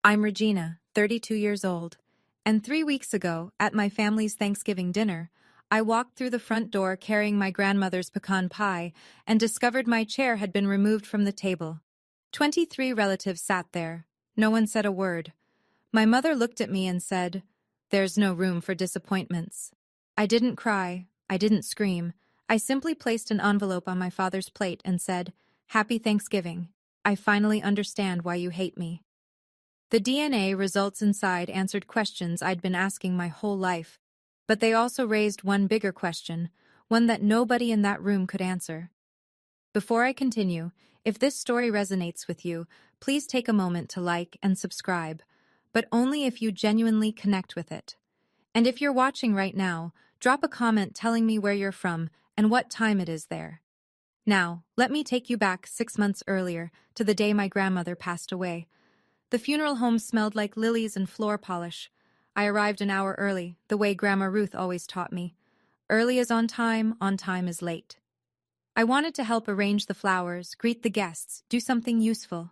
I'm Regina, 32 years old, and 3 weeks ago, at my family's Thanksgiving dinner, I walked through the front door carrying my grandmother's pecan pie and discovered my chair had been removed from the table. 23 relatives sat there. No one said a word. My mother looked at me and said, "There's no room for disappointments." I didn't cry. I didn't scream. I simply placed an envelope on my father's plate and said, "Happy Thanksgiving. I finally understand why you hate me." The DNA results inside answered questions I'd been asking my whole life, but they also raised one bigger question, one that nobody in that room could answer. Before I continue, if this story resonates with you, please take a moment to like and subscribe, but only if you genuinely connect with it. And if you're watching right now, drop a comment telling me where you're from and what time it is there. Now, let me take you back 6 months earlier to the day my grandmother passed away. The funeral home smelled like lilies and floor polish. I arrived an hour early, the way Grandma Ruth always taught me. Early is on time is late. I wanted to help arrange the flowers, greet the guests, do something useful.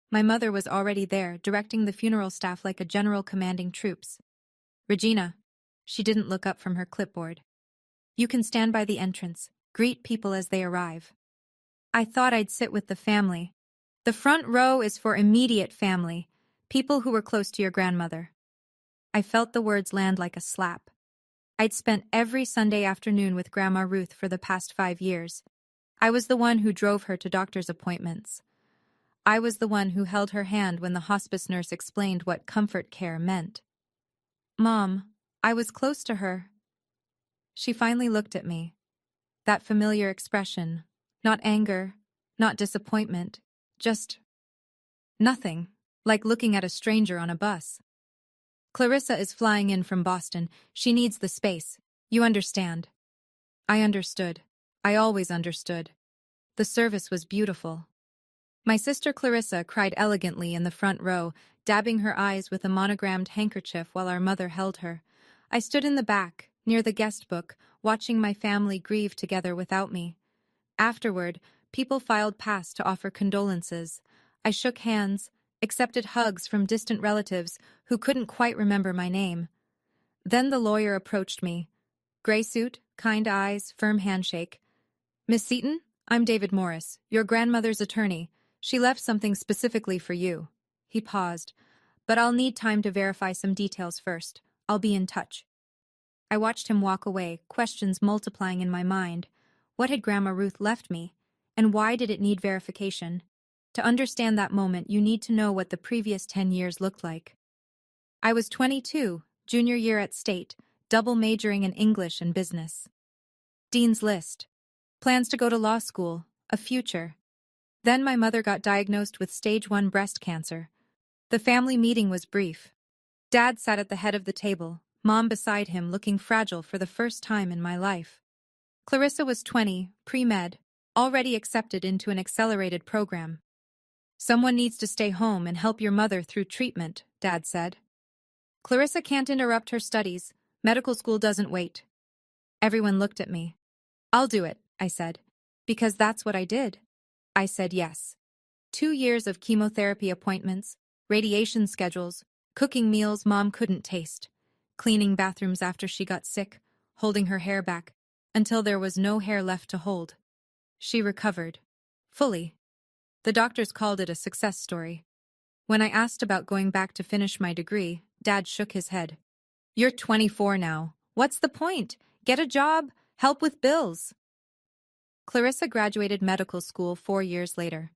My mother was already there, directing the funeral staff like a general commanding troops. "Regina." She didn't look up from her clipboard. "You can stand by the entrance, greet people as they arrive." I thought I'd sit with the family. The front row is for immediate family, people who were close to your grandmother. I felt the words land like a slap. I'd spent every Sunday afternoon with Grandma Ruth for the past 5 years. I was the one who drove her to doctor's appointments. I was the one who held her hand when the hospice nurse explained what comfort care meant. "Mom, I was close to her." She finally looked at me. That familiar expression, not anger, not disappointment, just nothing, like looking at a stranger on a bus. "Clarissa is flying in from Boston. She needs the space. You understand." I understood. I always understood. The service was beautiful. My sister Clarissa cried elegantly in the front row, dabbing her eyes with a monogrammed handkerchief while our mother held her. I stood in the back, near the guest book, watching my family grieve together without me. Afterward, people filed past to offer condolences. I shook hands, accepted hugs from distant relatives who couldn't quite remember my name. Then the lawyer approached me. Gray suit, kind eyes, firm handshake. "Miss Seaton, I'm David Morris, your grandmother's attorney. She left something specifically for you." He paused. "But I'll need time to verify some details first. I'll be in touch." I watched him walk away, questions multiplying in my mind. What had Grandma Ruth left me? And why did it need verification? To understand that moment, you need to know what the previous 10 years looked like. I was 22, junior year at State, double majoring in English and business. Dean's List. Plans to go to law school, a future. Then my mother got diagnosed with stage 1 breast cancer. The family meeting was brief. Dad sat at the head of the table, Mom beside him, looking fragile for the first time in my life. Clarissa was 20, pre-med, already accepted into an accelerated program. "Someone needs to stay home and help your mother through treatment," Dad said. "Clarissa can't interrupt her studies. Medical school doesn't wait." Everyone looked at me. "I'll do it," I said. "Because that's what I did." I said yes. 2 years of chemotherapy appointments, radiation schedules, cooking meals Mom couldn't taste, cleaning bathrooms after she got sick, holding her hair back, until there was no hair left to hold. She recovered. Fully. The doctors called it a success story. When I asked about going back to finish my degree, Dad shook his head. "You're 24 now. What's the point? Get a job, help with bills." Clarissa graduated medical school 4 years later.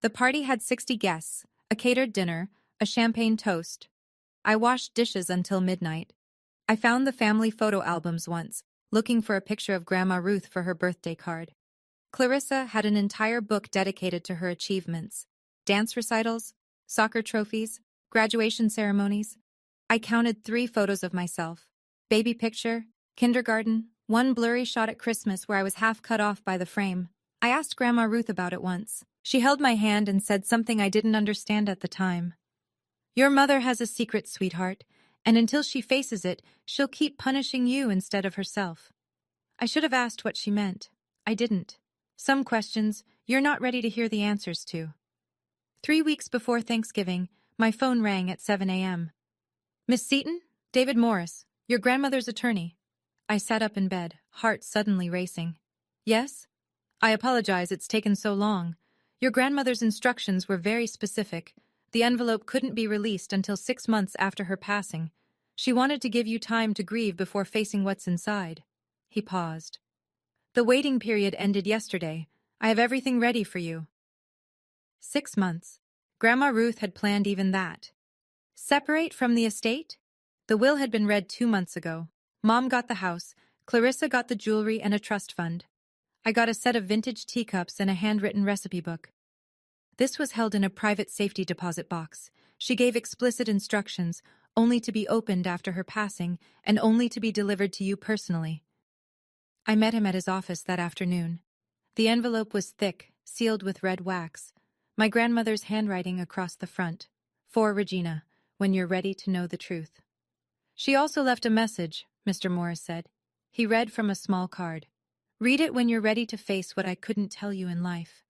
The party had 60 guests, a catered dinner, a champagne toast. I washed dishes until midnight. I found the family photo albums once, looking for a picture of Grandma Ruth for her birthday card. Clarissa had an entire book dedicated to her achievements. Dance recitals, soccer trophies, graduation ceremonies. I counted 3 photos of myself. Baby picture, kindergarten, one blurry shot at Christmas where I was half cut off by the frame. I asked Grandma Ruth about it once. She held my hand and said something I didn't understand at the time. "Your mother has a secret, sweetheart, and until she faces it, she'll keep punishing you instead of herself." I should have asked what she meant. I didn't. Some questions you're not ready to hear the answers to. 3 weeks before Thanksgiving, My phone rang at 7 a.m. Miss Seaton? David Morris, your grandmother's attorney. I sat up in bed, heart suddenly racing. Yes? I apologize it's taken so long. Your grandmother's instructions were very specific. The envelope couldn't be released until 6 months after her passing. She wanted to give you time to grieve before facing what's inside. He paused. The waiting period ended yesterday. I have everything ready for you. 6 months. Grandma Ruth had planned even that. Separate from the estate? The will had been read 2 months ago. Mom got the house, Clarissa got the jewelry and a trust fund. I got a set of vintage teacups and a handwritten recipe book. This was held in a private safety deposit box. She gave explicit instructions, only to be opened after her passing and only to be delivered to you personally. I met him at his office that afternoon. The envelope was thick, sealed with red wax. My grandmother's handwriting across the front. For Regina, when you're ready to know the truth. She also left a message, Mr. Morris said. He read from a small card. Read it when you're ready to face what I couldn't tell you in life.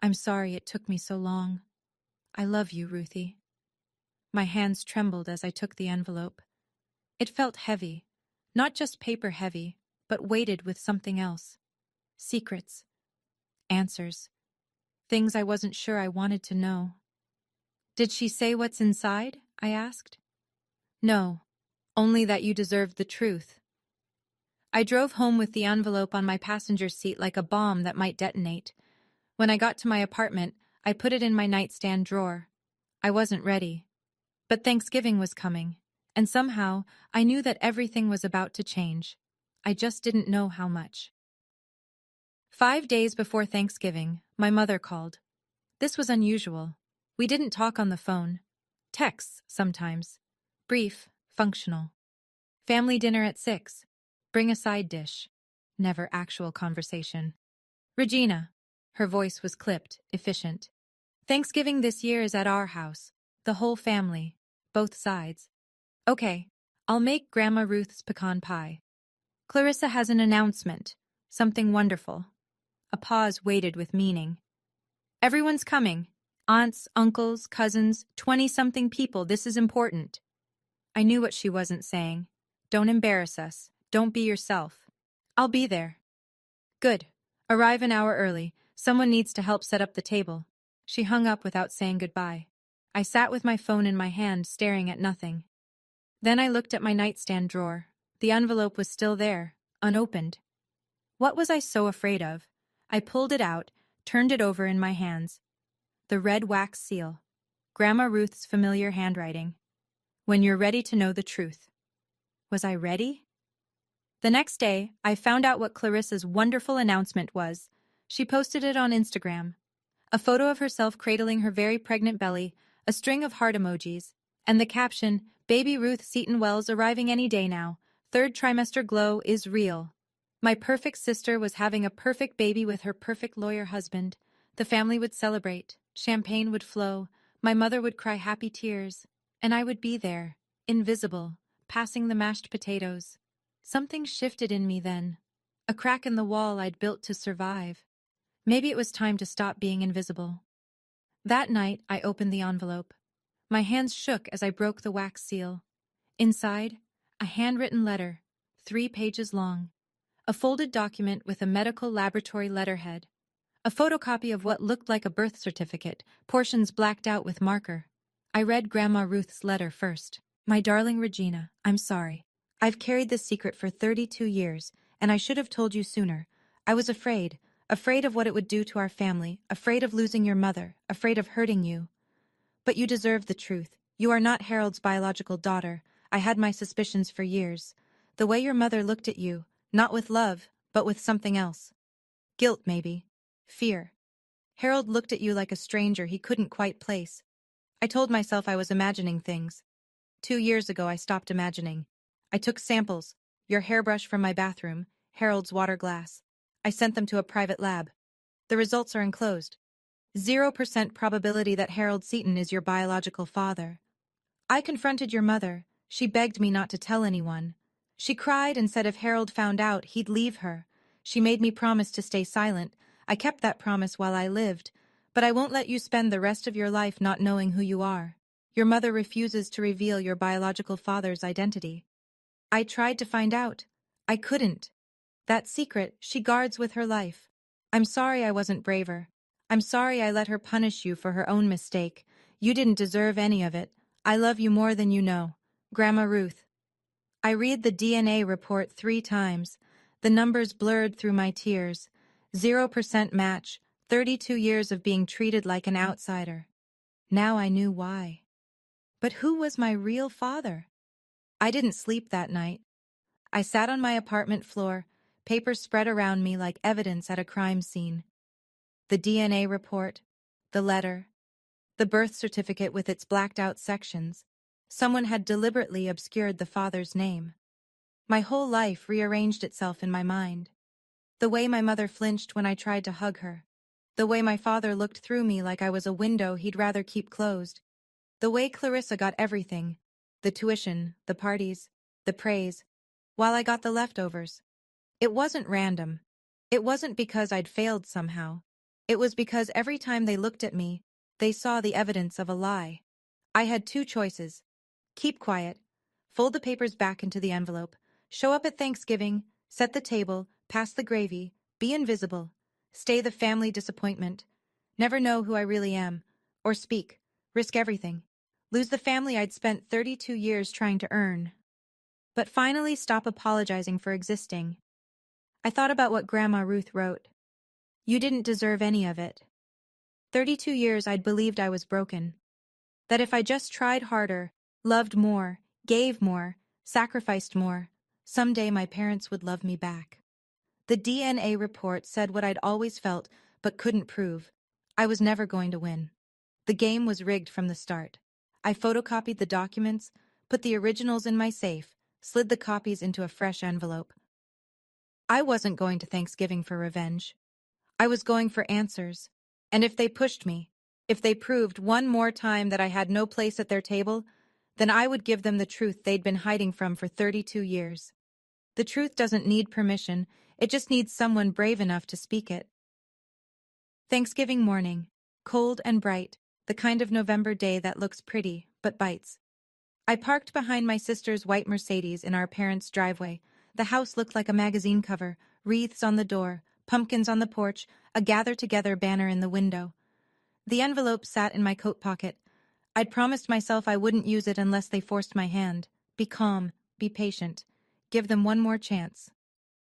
I'm sorry it took me so long. I love you, Ruthie. My hands trembled as I took the envelope. It felt heavy, not just paper heavy, but weighted with something else. Secrets. Answers. Things I wasn't sure I wanted to know. Did she say what's inside? I asked. No, only that you deserved the truth. I drove home with the envelope on my passenger seat like a bomb that might detonate. When I got to my apartment, I put it in my nightstand drawer. I wasn't ready. But Thanksgiving was coming, and somehow I knew that everything was about to change. I just didn't know how much. 5 days before Thanksgiving, my mother called. This was unusual. We didn't talk on the phone. Texts, sometimes. Brief, functional. Family dinner at 6. Bring a side dish. Never actual conversation. Regina. Her voice was clipped, efficient. Thanksgiving this year is at our house. The whole family. Both sides. Okay, I'll make Grandma Ruth's pecan pie. Clarissa has an announcement. Something wonderful. A pause waited with meaning. Everyone's coming. Aunts, uncles, cousins, 20-something people. This is important. I knew what she wasn't saying. Don't embarrass us. Don't be yourself. I'll be there. Good. Arrive an hour early. Someone needs to help set up the table. She hung up without saying goodbye. I sat with my phone in my hand, staring at nothing. Then I looked at my nightstand drawer. The envelope was still there, unopened. What was I so afraid of? I pulled it out, turned it over in my hands. The red wax seal. Grandma Ruth's familiar handwriting. When you're ready to know the truth. Was I ready? The next day, I found out what Clarissa's wonderful announcement was. She posted it on Instagram. A photo of herself cradling her very pregnant belly, a string of heart emojis, and the caption, Baby Ruth Seaton Wells arriving any day now. 3rd trimester glow is real. My perfect sister was having a perfect baby with her perfect lawyer husband. The family would celebrate. Champagne would flow. My mother would cry happy tears. And I would be there, invisible, passing the mashed potatoes. Something shifted in me then. A crack in the wall I'd built to survive. Maybe it was time to stop being invisible. That night, I opened the envelope. My hands shook as I broke the wax seal. Inside, a handwritten letter, 3 pages long. A folded document with a medical laboratory letterhead. A photocopy of what looked like a birth certificate, portions blacked out with marker. I read Grandma Ruth's letter first. My darling Regina, I'm sorry. I've carried this secret for 32 years, and I should have told you sooner. I was afraid of what it would do to our family, afraid of losing your mother, afraid of hurting you. But you deserve the truth. You are not Harold's biological daughter. I had my suspicions for years. The way your mother looked at you, not with love, but with something else. Guilt, maybe. Fear. Harold looked at you like a stranger he couldn't quite place. I told myself I was imagining things. 2 years ago I stopped imagining. I took samples, your hairbrush from my bathroom, Harold's water glass. I sent them to a private lab. The results are enclosed. 0% probability that Harold Seaton is your biological father. I confronted your mother. She begged me not to tell anyone. She cried and said if Harold found out, he'd leave her. She made me promise to stay silent. I kept that promise while I lived, but I won't let you spend the rest of your life not knowing who you are. Your mother refuses to reveal your biological father's identity. I tried to find out. I couldn't. That secret she guards with her life. I'm sorry I wasn't braver. I'm sorry I let her punish you for her own mistake. You didn't deserve any of it. I love you more than you know. Grandma Ruth. I read the DNA report 3 times. The numbers blurred through my tears. 0% match, 32 years of being treated like an outsider. Now I knew why. But who was my real father? I didn't sleep that night. I sat on my apartment floor, papers spread around me like evidence at a crime scene. The DNA report, the letter, the birth certificate with its blacked-out sections. Someone had deliberately obscured the father's name. My whole life rearranged itself in my mind. The way my mother flinched when I tried to hug her. The way my father looked through me like I was a window he'd rather keep closed. The way Clarissa got everything. The tuition, the parties, the praise, while I got the leftovers. It wasn't random. It wasn't because I'd failed somehow. It was because every time they looked at me, they saw the evidence of a lie. I had 2 choices. Keep quiet, fold the papers back into the envelope, show up at Thanksgiving, set the table, pass the gravy, be invisible, stay the family disappointment, never know who I really am, or speak, risk everything, lose the family I'd spent 32 years trying to earn. But finally stop apologizing for existing. I thought about what Grandma Ruth wrote. You didn't deserve any of it. 32 years I'd believed I was broken. That if I just tried harder, loved more, gave more, sacrificed more, someday my parents would love me back. The DNA report said what I'd always felt but couldn't prove. I was never going to win. The game was rigged from the start. I photocopied the documents, put the originals in my safe, slid the copies into a fresh envelope. I wasn't going to Thanksgiving for revenge. I was going for answers. And if they pushed me, if they proved one more time that I had no place at their table, then I would give them the truth they'd been hiding from for 32 years. The truth doesn't need permission, it just needs someone brave enough to speak it. Thanksgiving morning, cold and bright, the kind of November day that looks pretty, but bites. I parked behind my sister's white Mercedes in our parents' driveway. The house looked like a magazine cover, wreaths on the door, pumpkins on the porch, a gather-together banner in the window. The envelope sat in my coat pocket. I'd promised myself I wouldn't use it unless they forced my hand. Be calm, be patient. Give them one more chance.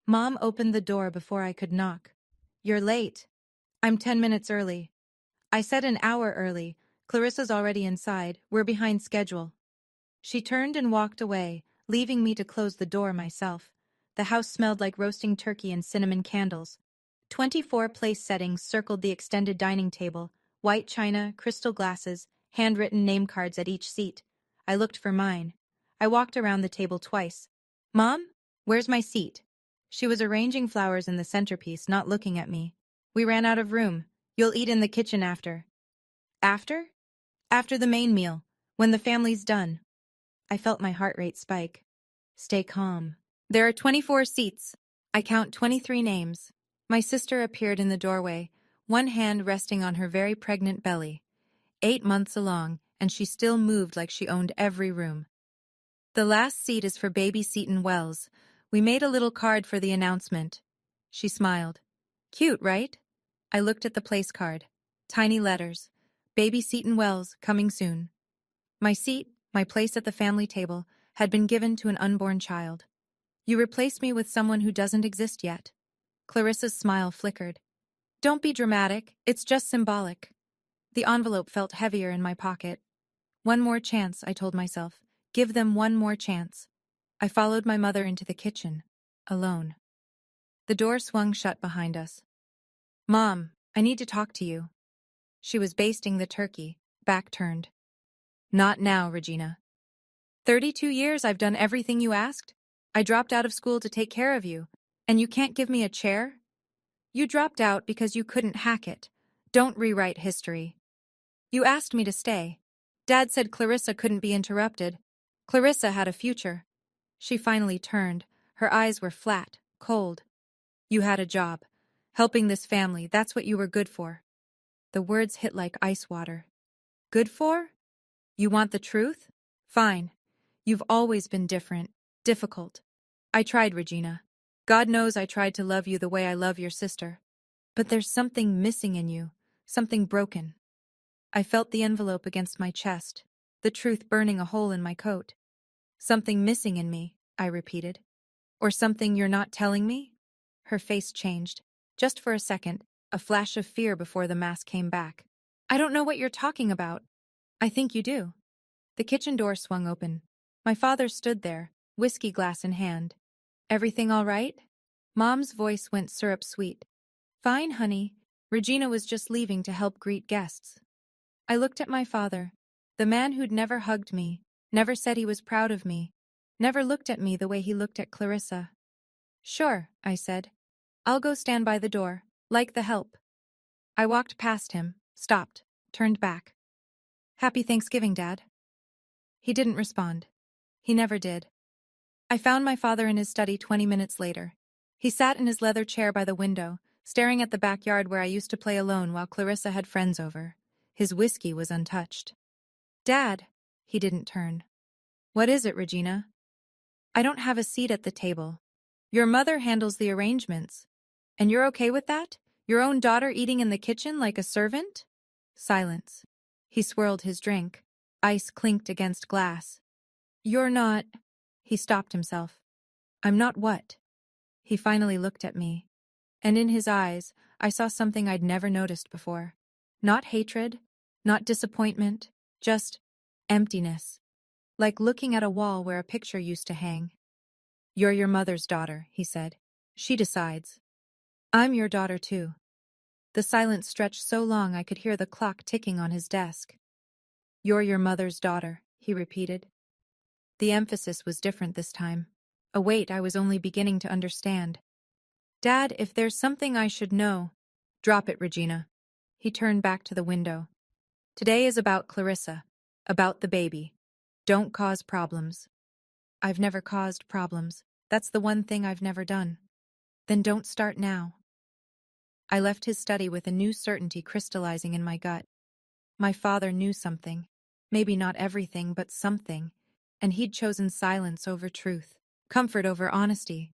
Mom opened the door before I could knock. You're late. I'm 10 minutes early. I said an hour early. Clarissa's already inside. We're behind schedule. She turned and walked away, leaving me to close the door myself. The house smelled like roasting turkey and cinnamon candles. 24 place settings circled the extended dining table, white china, crystal glasses, handwritten name cards at each seat. I looked for mine. I walked around the table twice. Mom, where's my seat? She was arranging flowers in the centerpiece, not looking at me. We ran out of room. You'll eat in the kitchen after. After? After the main meal, when the family's done. I felt my heart rate spike. Stay calm. There are 24 seats. I count 23 names. My sister appeared in the doorway, one hand resting on her very pregnant belly. 8 months along, and she still moved like she owned every room. The last seat is for baby Seton Wells. We made a little card for the announcement. She smiled. Cute, right? I looked at the place card. Tiny letters. Baby Seton Wells, coming soon. My seat, my place at the family table, had been given to an unborn child. You replaced me with someone who doesn't exist yet. Clarissa's smile flickered. Don't be dramatic, it's just symbolic. The envelope felt heavier in my pocket. One more chance, I told myself. Give them one more chance. I followed my mother into the kitchen, alone. The door swung shut behind us. Mom, I need to talk to you. She was basting the turkey, back turned. Not now, Regina. 32 years I've done everything you asked. I dropped out of school to take care of you, and you can't give me a chair? You dropped out because you couldn't hack it. Don't rewrite history. You asked me to stay. Dad said Clarissa couldn't be interrupted. Clarissa had a future. She finally turned. Her eyes were flat, cold. You had a job. Helping this family, that's what you were good for. The words hit like ice water. Good for? You want the truth? Fine. You've always been different, difficult. I tried, Regina. God knows I tried to love you the way I love your sister. But there's something missing in you, something broken. I felt the envelope against my chest, the truth burning a hole in my coat. Something missing in me, I repeated. Or something you're not telling me? Her face changed. Just for a second, a flash of fear before the mask came back. I don't know what you're talking about. I think you do. The kitchen door swung open. My father stood there, whiskey glass in hand. Everything all right? Mom's voice went syrup sweet. Fine, honey. Regina was just leaving to help greet guests. I looked at my father, the man who'd never hugged me, never said he was proud of me, never looked at me the way he looked at Clarissa. Sure, I said. I'll go stand by the door, like the help. I walked past him, stopped, turned back. Happy Thanksgiving, Dad. He didn't respond. He never did. I found my father in his study 20 minutes later. He sat in his leather chair by the window, staring at the backyard where I used to play alone while Clarissa had friends over. His whiskey was untouched. Dad, he didn't turn. What is it, Regina? I don't have a seat at the table. Your mother handles the arrangements. And you're okay with that? Your own daughter eating in the kitchen like a servant? Silence. He swirled his drink. Ice clinked against glass. You're not... He stopped himself. I'm not what? He finally looked at me. And in his eyes, I saw something I'd never noticed before. Not hatred, not disappointment, just emptiness. Like looking at a wall where a picture used to hang. You're your mother's daughter, he said. She decides. I'm your daughter too. The silence stretched so long I could hear the clock ticking on his desk. You're your mother's daughter, he repeated. The emphasis was different this time. A weight I was only beginning to understand. Dad, if there's something I should know... Drop it, Regina. He turned back to the window. Today is about Clarissa. About the baby. Don't cause problems. I've never caused problems. That's the one thing I've never done. Then don't start now. I left his study with a new certainty crystallizing in my gut. My father knew something. Maybe not everything, but something. And he'd chosen silence over truth. Comfort over honesty.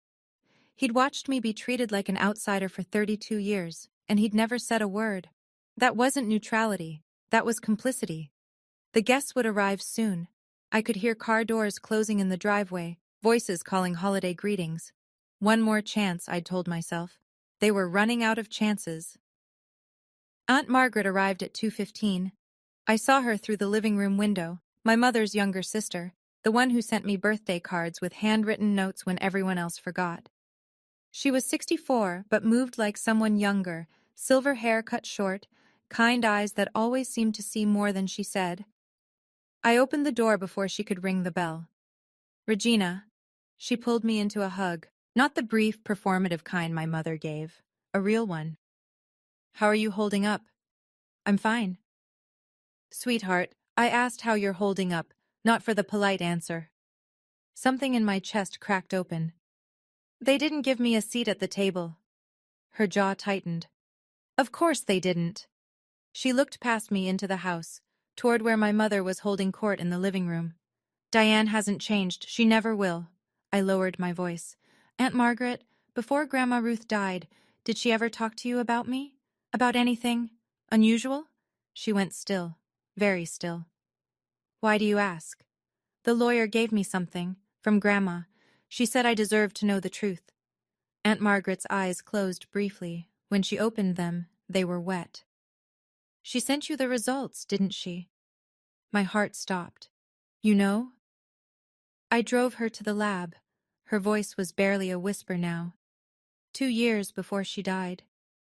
He'd watched me be treated like an outsider for 32 years, and he'd never said a word. That wasn't neutrality. That was complicity. The guests would arrive soon. I could hear car doors closing in the driveway, voices calling holiday greetings. One more chance, I'd told myself. They were running out of chances. Aunt Margaret arrived at 2:15. I saw her through the living room window, my mother's younger sister, the one who sent me birthday cards with handwritten notes when everyone else forgot. She was 64, but moved like someone younger, silver hair cut short, kind eyes that always seemed to see more than she said. I opened the door before she could ring the bell. Regina. She pulled me into a hug, not the brief, performative kind my mother gave, a real one. How are you holding up? I'm fine. Sweetheart, I asked how you're holding up, not for the polite answer. Something in my chest cracked open. They didn't give me a seat at the table. Her jaw tightened. Of course they didn't. She looked past me into the house, toward where my mother was holding court in the living room. Diane hasn't changed. She never will. I lowered my voice. Aunt Margaret, before Grandma Ruth died, did she ever talk to you about me? About anything unusual? She went still, very still. Why do you ask? The lawyer gave me something, from Grandma. She said I deserved to know the truth. Aunt Margaret's eyes closed briefly. When she opened them, they were wet. She sent you the results, didn't she? My heart stopped. You know? I drove her to the lab. Her voice was barely a whisper now. 2 years before she died.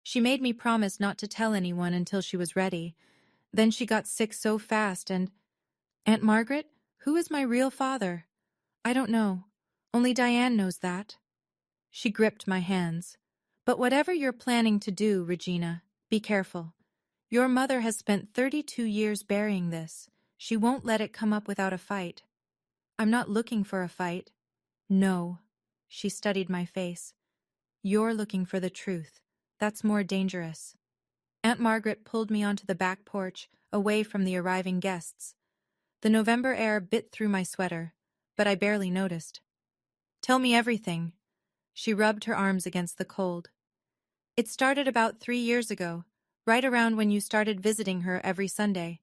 She made me promise not to tell anyone until she was ready. Then she got sick so fast and... Aunt Margaret, who is my real father? I don't know. Only Diane knows that. She gripped my hands. But whatever you're planning to do, Regina, be careful. Your mother has spent 32 years burying this. She won't let it come up without a fight. I'm not looking for a fight. No. She studied my face. You're looking for the truth. That's more dangerous. Aunt Margaret pulled me onto the back porch, away from the arriving guests. The November air bit through my sweater, but I barely noticed. Tell me everything. She rubbed her arms against the cold. It started about 3 years ago, right around when you started visiting her every Sunday.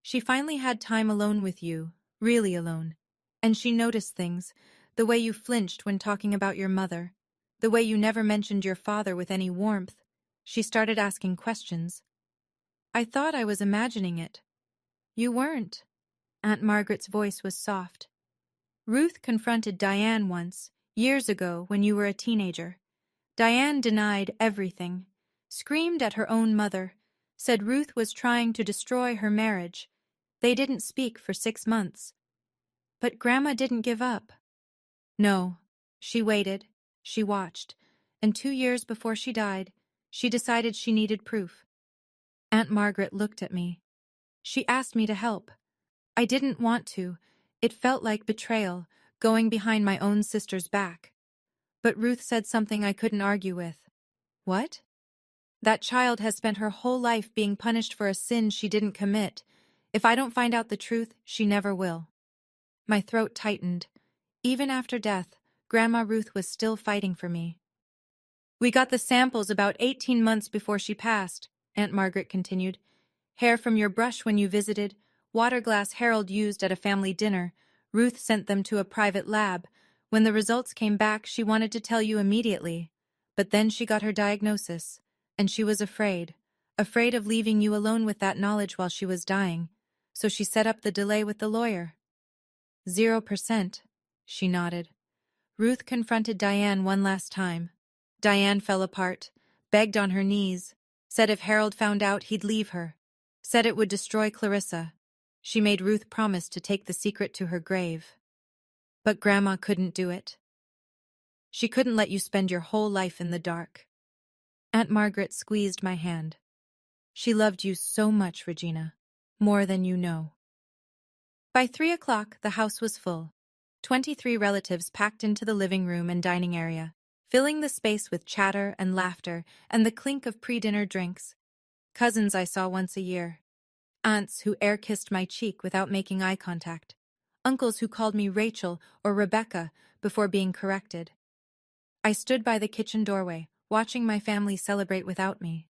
She finally had time alone with you, really alone. And she noticed things, the way you flinched when talking about your mother, the way you never mentioned your father with any warmth. She started asking questions. I thought I was imagining it. You weren't. Aunt Margaret's voice was soft. Ruth confronted Diane once, years ago when you were a teenager. Diane denied everything, screamed at her own mother, said Ruth was trying to destroy her marriage. They didn't speak for 6 months. But Grandma didn't give up. No, she waited, she watched, and 2 years before she died, she decided she needed proof. Aunt Margaret looked at me. She asked me to help. I didn't want to. It felt like betrayal, going behind my own sister's back. But Ruth said something I couldn't argue with. What? That child has spent her whole life being punished for a sin she didn't commit. If I don't find out the truth, she never will. My throat tightened. Even after death, Grandma Ruth was still fighting for me. We got the samples about 18 months before she passed, Aunt Margaret continued. Hair from your brush when you visited, water glass Harold used at a family dinner. Ruth sent them to a private lab. When the results came back, she wanted to tell you immediately. But then she got her diagnosis, and she was afraid of leaving you alone with that knowledge while she was dying. So she set up the delay with the lawyer. 0%, she nodded. Ruth confronted Diane one last time. Diane fell apart, begged on her knees, said if Harold found out he'd leave her, said it would destroy Clarissa. She made Ruth promise to take the secret to her grave. But Grandma couldn't do it. She couldn't let you spend your whole life in the dark. Aunt Margaret squeezed my hand. She loved you so much, Regina, more than you know. By 3 o'clock, the house was full. 23 relatives packed into the living room and dining area, filling the space with chatter and laughter and the clink of pre-dinner drinks. Cousins I saw once a year. Aunts who air-kissed my cheek without making eye contact. Uncles who called me Rachel or Rebecca before being corrected. I stood by the kitchen doorway, watching my family celebrate without me.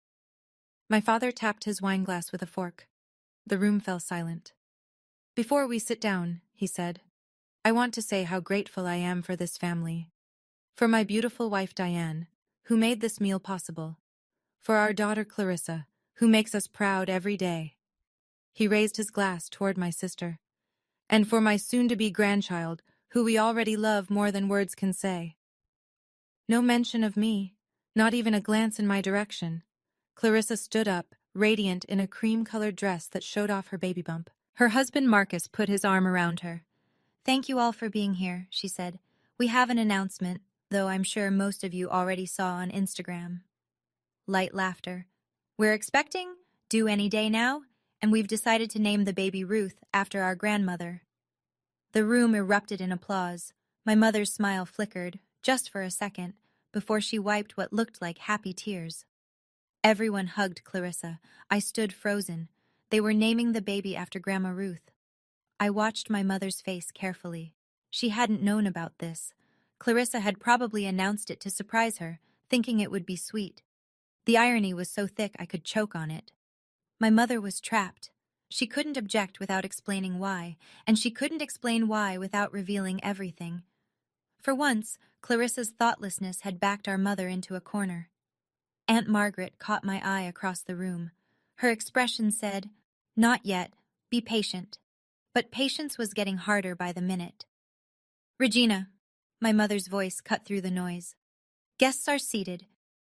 My father tapped his wineglass with a fork. The room fell silent. Before we sit down, he said, I want to say how grateful I am for this family. For my beautiful wife Diane, who made this meal possible. For our daughter Clarissa, who makes us proud every day. He raised his glass toward my sister. And for my soon-to-be grandchild, who we already love more than words can say. No mention of me, not even a glance in my direction. Clarissa stood up, radiant in a cream-colored dress that showed off her baby bump. Her husband Marcus put his arm around her. Thank you all for being here, she said. We have an announcement, though I'm sure most of you already saw on Instagram. Light laughter. We're expecting, due any day now, and we've decided to name the baby Ruth after our grandmother. The room erupted in applause. My mother's smile flickered, just for a second, before she wiped what looked like happy tears. Everyone hugged Clarissa. I stood frozen. They were naming the baby after Grandma Ruth. I watched my mother's face carefully. She hadn't known about this. Clarissa had probably announced it to surprise her, thinking it would be sweet. The irony was so thick I could choke on it. My mother was trapped. She couldn't object without explaining why, and she couldn't explain why without revealing everything. For once, Clarissa's thoughtlessness had backed our mother into a corner. Aunt Margaret caught my eye across the room. Her expression said, Not yet. Be patient. But patience was getting harder by the minute. Regina, my mother's voice cut through the noise. Guests are seated.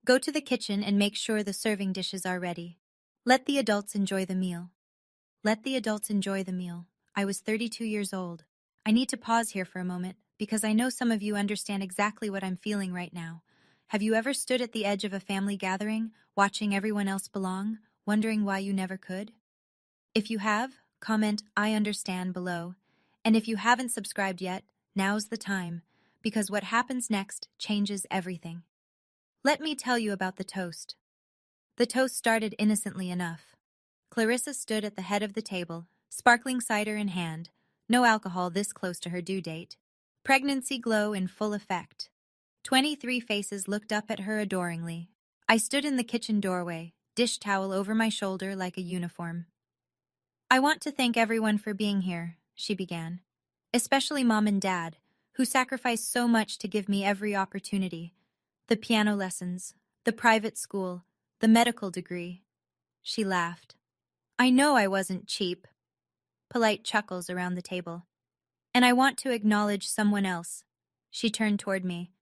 Go to the kitchen and make sure the serving dishes are ready. Let the adults enjoy the meal. Let the adults enjoy the meal. I was 32 years old. I need to pause here for a moment, because I know some of you understand exactly what I'm feeling right now. Have you ever stood at the edge of a family gathering, watching everyone else belong, wondering why you never could? If you have, comment I understand below. And if you haven't subscribed yet, now's the time, because what happens next changes everything. Let me tell you about the toast. The toast started innocently enough. Clarissa stood at the head of the table, sparkling cider in hand, no alcohol this close to her due date. Pregnancy glow in full effect. 23 faces looked up at her adoringly. I stood in the kitchen doorway, dish towel over my shoulder like a uniform. I want to thank everyone for being here, she began. Especially Mom and Dad, who sacrificed so much to give me every opportunity. The piano lessons, the private school, the medical degree. She laughed. I know I wasn't cheap. Polite chuckles around the table. And I want to acknowledge someone else. She turned toward me.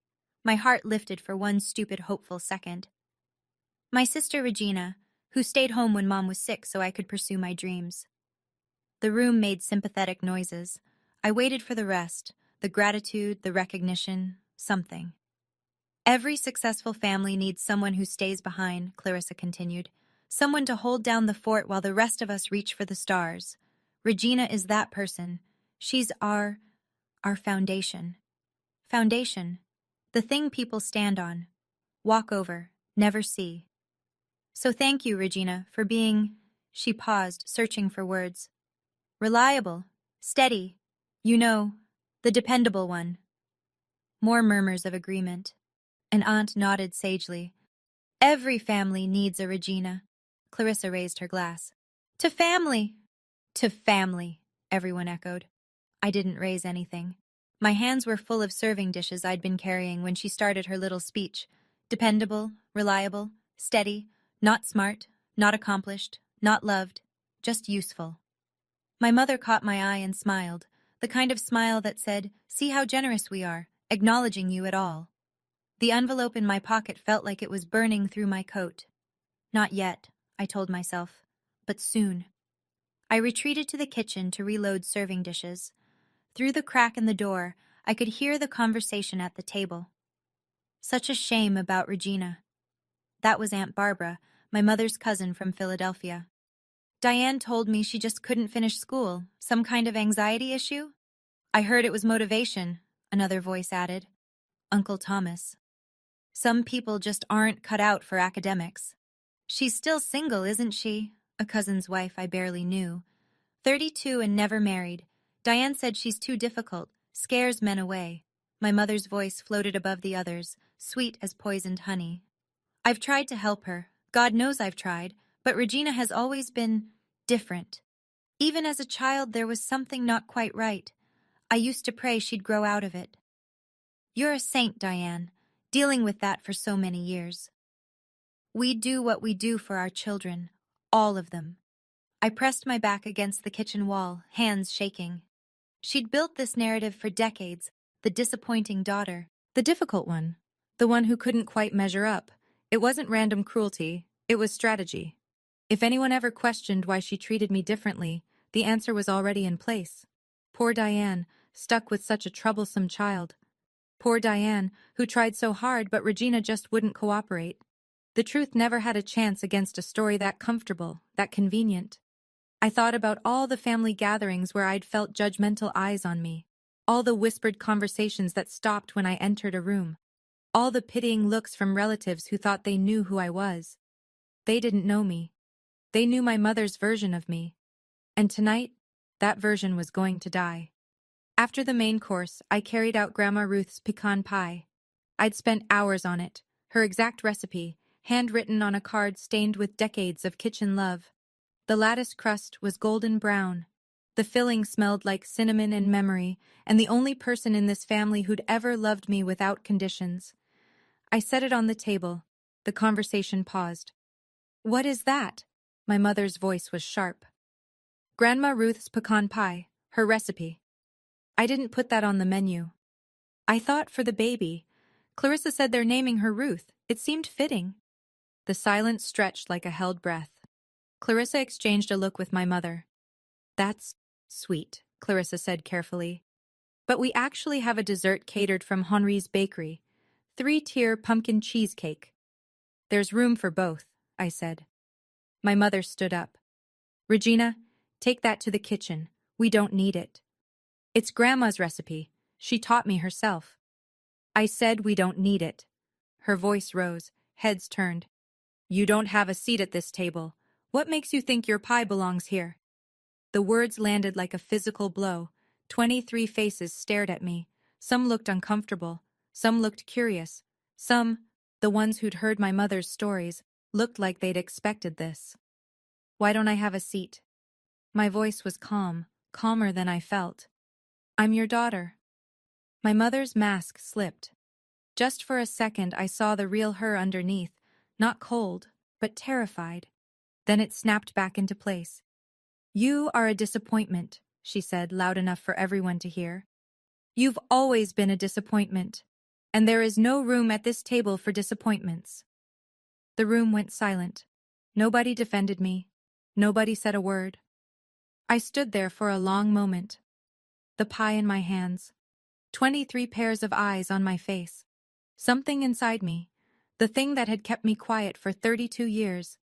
My heart lifted for one stupid, hopeful second. My sister Regina, who stayed home when Mom was sick so I could pursue my dreams. The room made sympathetic noises. I waited for the rest, the gratitude, the recognition, something. Every successful family needs someone who stays behind, Clarissa continued. Someone to hold down the fort while the rest of us reach for the stars. Regina is that person. She's our foundation. Foundation. The thing people stand on, walk over, never see. So thank you, Regina, for being, she paused, searching for words. Reliable, steady, you know, the dependable one. More murmurs of agreement. An aunt nodded sagely. Every family needs a Regina. Clarissa raised her glass. To family! To family, everyone echoed. I didn't raise anything. My hands were full of serving dishes I'd been carrying when she started her little speech. Dependable, reliable, steady, not smart, not accomplished, not loved, just useful. My mother caught my eye and smiled, the kind of smile that said, see how generous we are, acknowledging you at all. The envelope in my pocket felt like it was burning through my coat. Not yet, I told myself, but soon. I retreated to the kitchen to reload serving dishes. Through the crack in the door, I could hear the conversation at the table. Such a shame about Regina. That was Aunt Barbara, my mother's cousin from Philadelphia. Diane told me she just couldn't finish school, some kind of anxiety issue. I heard it was motivation, another voice added. Uncle Thomas. Some people just aren't cut out for academics. She's still single, isn't she? A cousin's wife I barely knew. 32 and never married. Diane said she's too difficult, scares men away. My mother's voice floated above the others, sweet as poisoned honey. I've tried to help her. God knows I've tried, but Regina has always been different. Even as a child, there was something not quite right. I used to pray she'd grow out of it. You're a saint, Diane, dealing with that for so many years. We do what we do for our children, all of them. I pressed my back against the kitchen wall, hands shaking. She'd built this narrative for decades, the disappointing daughter, the difficult one, the one who couldn't quite measure up. It wasn't random cruelty, it was strategy. If anyone ever questioned why she treated me differently, the answer was already in place. Poor Diane, stuck with such a troublesome child. Poor Diane, who tried so hard but Regina just wouldn't cooperate. The truth never had a chance against a story that comfortable, that convenient. I thought about all the family gatherings where I'd felt judgmental eyes on me, all the whispered conversations that stopped when I entered a room, all the pitying looks from relatives who thought they knew who I was. They didn't know me. They knew my mother's version of me. And tonight, that version was going to die. After the main course, I carried out Grandma Ruth's pecan pie. I'd spent hours on it, her exact recipe, handwritten on a card stained with decades of kitchen love. The lattice crust was golden brown. The filling smelled like cinnamon and memory, and the only person in this family who'd ever loved me without conditions. I set it on the table. The conversation paused. What is that? My mother's voice was sharp. Grandma Ruth's pecan pie, her recipe. I didn't put that on the menu. I thought for the baby. Clarissa said they're naming her Ruth. It seemed fitting. The silence stretched like a held breath. Clarissa exchanged a look with my mother. That's sweet, Clarissa said carefully. But we actually have a dessert catered from Henri's bakery. 3-tier pumpkin cheesecake. There's room for both, I said. My mother stood up. Regina, take that to the kitchen. We don't need it. It's Grandma's recipe. She taught me herself. I said we don't need it. Her voice rose, heads turned. You don't have a seat at this table. What makes you think your pie belongs here? The words landed like a physical blow. 23 faces stared at me. Some looked uncomfortable. Some looked curious. Some, the ones who'd heard my mother's stories, looked like they'd expected this. Why don't I have a seat? My voice was calm, calmer than I felt. I'm your daughter. My mother's mask slipped. Just for a second I saw the real her underneath, not cold, but terrified. Then it snapped back into place. You are a disappointment, she said, loud enough for everyone to hear. You've always been a disappointment, and there is no room at this table for disappointments. The room went silent. Nobody defended me. Nobody said a word. I stood there for a long moment. The pie in my hands. 23 pairs of eyes on my face. Something inside me, the thing that had kept me quiet for 32 years,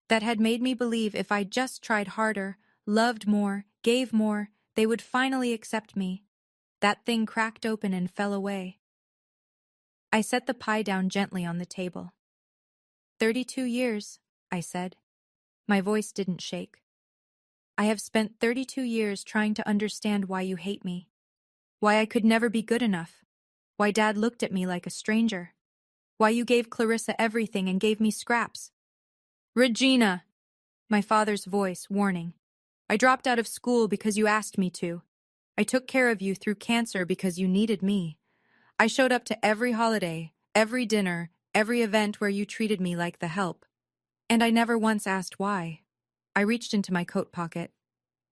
that had made me believe if I just tried harder, loved more, gave more, they would finally accept me. That thing cracked open and fell away. I set the pie down gently on the table. 32 years, I said. My voice didn't shake. I have spent 32 years trying to understand why you hate me. Why I could never be good enough. Why Dad looked at me like a stranger. Why you gave Clarissa everything and gave me scraps. Regina! My father's voice, warning. I dropped out of school because you asked me to. I took care of you through cancer because you needed me. I showed up to every holiday, every dinner, every event where you treated me like the help. And I never once asked why. I reached into my coat pocket.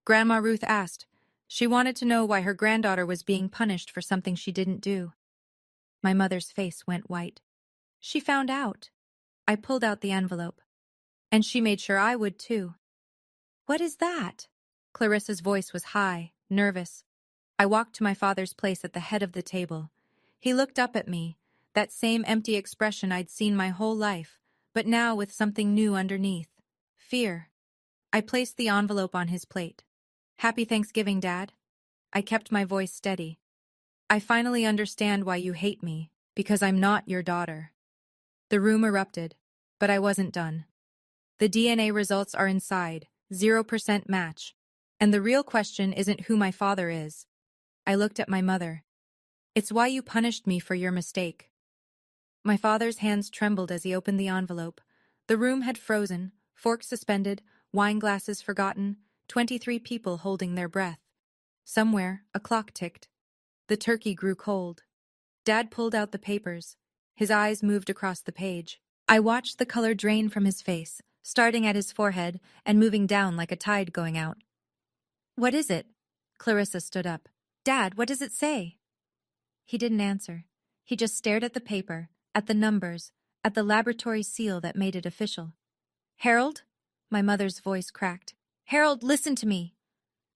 Grandma Ruth asked. She wanted to know why her granddaughter was being punished for something she didn't do. My mother's face went white. She found out. I pulled out the envelope. And she made sure I would too. What is that? Clarissa's voice was high, nervous. I walked to my father's place at the head of the table. He looked up at me, that same empty expression I'd seen my whole life, but now with something new underneath. Fear. I placed the envelope on his plate. Happy Thanksgiving, Dad. I kept my voice steady. I finally understand why you hate me, because I'm not your daughter. The room erupted, but I wasn't done. The DNA results are inside, 0% match. And the real question isn't who my father is. I looked at my mother. It's why you punished me for your mistake. My father's hands trembled as he opened the envelope. The room had frozen, forks suspended, wine glasses forgotten, 23 people holding their breath. Somewhere, a clock ticked. The turkey grew cold. Dad pulled out the papers. His eyes moved across the page. I watched the color drain from his face, starting at his forehead and moving down like a tide going out. What is it? Clarissa stood up. Dad, what does it say? He didn't answer. He just stared at the paper, at the numbers, at the laboratory seal that made it official. Harold? My mother's voice cracked. Harold, listen to me.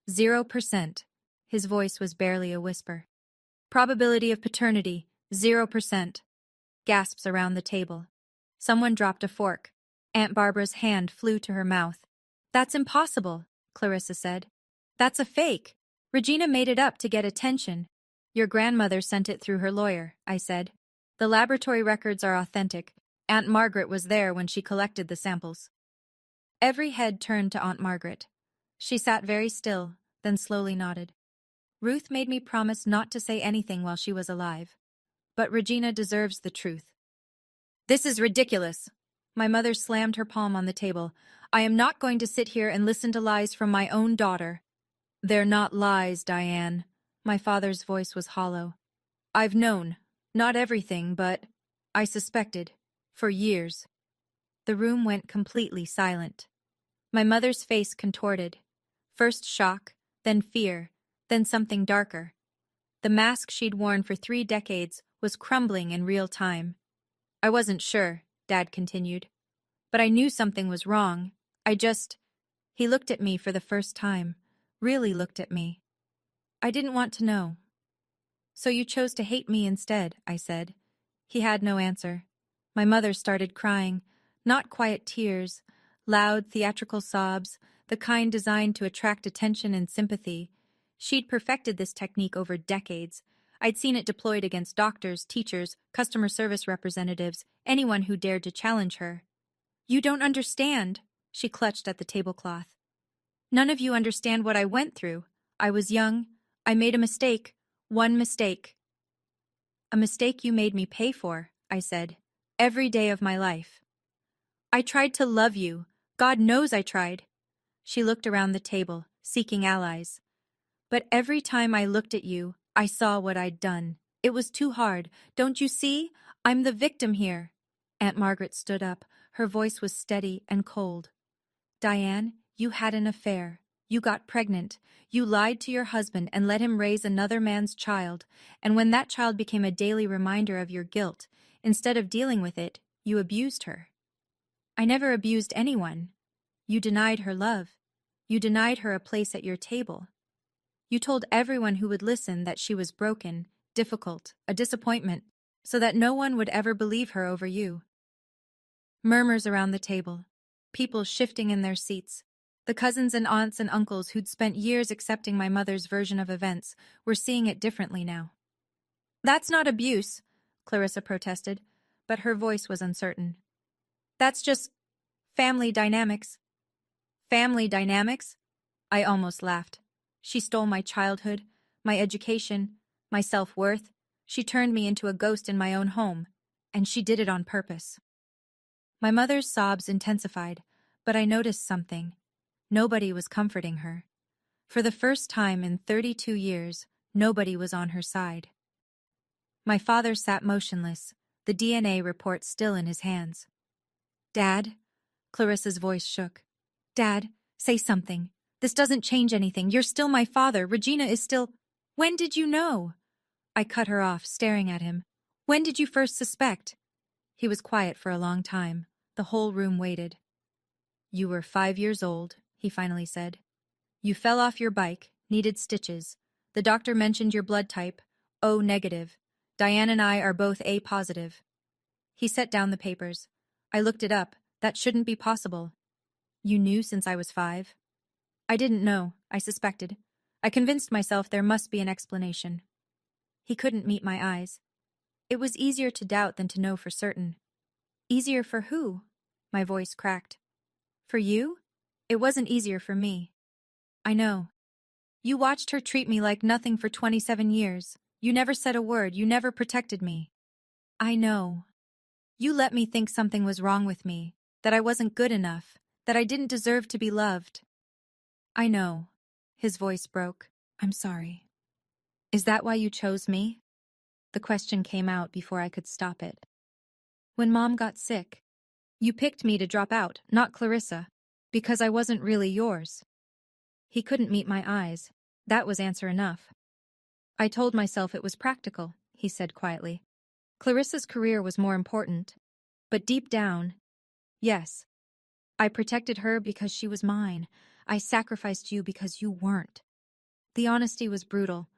0%. His voice was barely a whisper. Probability of paternity, 0%. Gasps around the table. Someone dropped a fork. Aunt Barbara's hand flew to her mouth. That's impossible, Clarissa said. That's a fake. Regina made it up to get attention. Your grandmother sent it through her lawyer, I said. The laboratory records are authentic. Aunt Margaret was there when she collected the samples. Every head turned to Aunt Margaret. She sat very still, then slowly nodded. Ruth made me promise not to say anything while she was alive. But Regina deserves the truth. This is ridiculous. My mother slammed her palm on the table. I am not going to sit here and listen to lies from my own daughter. They're not lies, Diane. My father's voice was hollow. I've known. Not everything, but I suspected. For years. The room went completely silent. My mother's face contorted. First shock, then fear, then something darker. The mask she'd worn for 3 decades was crumbling in real time. I wasn't sure, Dad continued. But I knew something was wrong. He looked at me for the first time. Really looked at me. I didn't want to know. So you chose to hate me instead, I said. He had no answer. My mother started crying. Not quiet tears, loud theatrical sobs, the kind designed to attract attention and sympathy. She'd perfected this technique over decades. I'd seen it deployed against doctors, teachers, customer service representatives, anyone who dared to challenge her. You don't understand, she clutched at the tablecloth. None of you understand what I went through. I was young. I made a mistake. One mistake. A mistake you made me pay for, I said. Every day of my life. I tried to love you. God knows I tried. She looked around the table, seeking allies. But every time I looked at you, I saw what I'd done. It was too hard. Don't you see? I'm the victim here. Aunt Margaret stood up. Her voice was steady and cold. Diane, you had an affair. You got pregnant. You lied to your husband and let him raise another man's child. And when that child became a daily reminder of your guilt, instead of dealing with it, you abused her. I never abused anyone. You denied her love. You denied her a place at your table. You told everyone who would listen that she was broken, difficult, a disappointment, so that no one would ever believe her over you. Murmurs around the table. People shifting in their seats. The cousins and aunts and uncles who'd spent years accepting my mother's version of events were seeing it differently now. That's not abuse, Clarissa protested, but her voice was uncertain. That's just family dynamics. Family dynamics? I almost laughed. She stole my childhood, my education, my self-worth. She turned me into a ghost in my own home, and she did it on purpose. My mother's sobs intensified, but I noticed something. Nobody was comforting her. For the first time in 32 years, nobody was on her side. My father sat motionless, the DNA report still in his hands. Dad? Clarissa's voice shook. Dad, say something. This doesn't change anything. You're still my father. Regina is still... When did you know? I cut her off, staring at him. When did you first suspect? He was quiet for a long time. The whole room waited. You were 5 years old, he finally said. You fell off your bike, needed stitches. The doctor mentioned your blood type, O negative. Diane and I are both A positive. He set down the papers. I looked it up. That shouldn't be possible. You knew since I was 5? I didn't know, I suspected. I convinced myself there must be an explanation. He couldn't meet my eyes. It was easier to doubt than to know for certain. Easier for who? My voice cracked. For you? It wasn't easier for me. I know. You watched her treat me like nothing for 27 years. You never said a word. You never protected me. I know. You let me think something was wrong with me, that I wasn't good enough, that I didn't deserve to be loved. I know. His voice broke. I'm sorry. Is that why you chose me? The question came out before I could stop it. When Mom got sick, you picked me to drop out, not Clarissa, because I wasn't really yours. He couldn't meet my eyes. That was answer enough. I told myself it was practical, he said quietly. Clarissa's career was more important. But deep down, yes. I protected her because she was mine. I sacrificed you because you weren't. The honesty was brutal,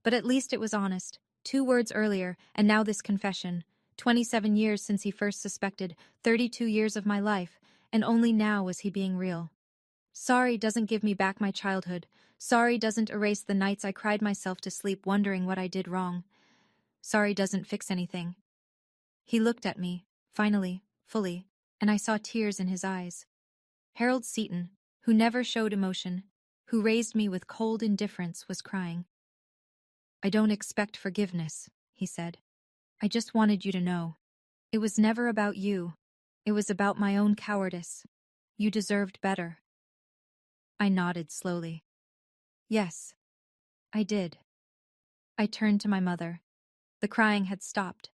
but at least it was honest. 2 words earlier, and now this confession. 27 years since he first suspected, 32 years of my life, and only now was he being real. Sorry doesn't give me back my childhood. Sorry doesn't erase the nights I cried myself to sleep wondering what I did wrong. Sorry doesn't fix anything. He looked at me, finally, fully, and I saw tears in his eyes. Harold Seaton, who never showed emotion, who raised me with cold indifference, was crying. I don't expect forgiveness, he said. I just wanted you to know. It was never about you. It was about my own cowardice. You deserved better. I nodded slowly. Yes, I did. I turned to my mother. The crying had stopped.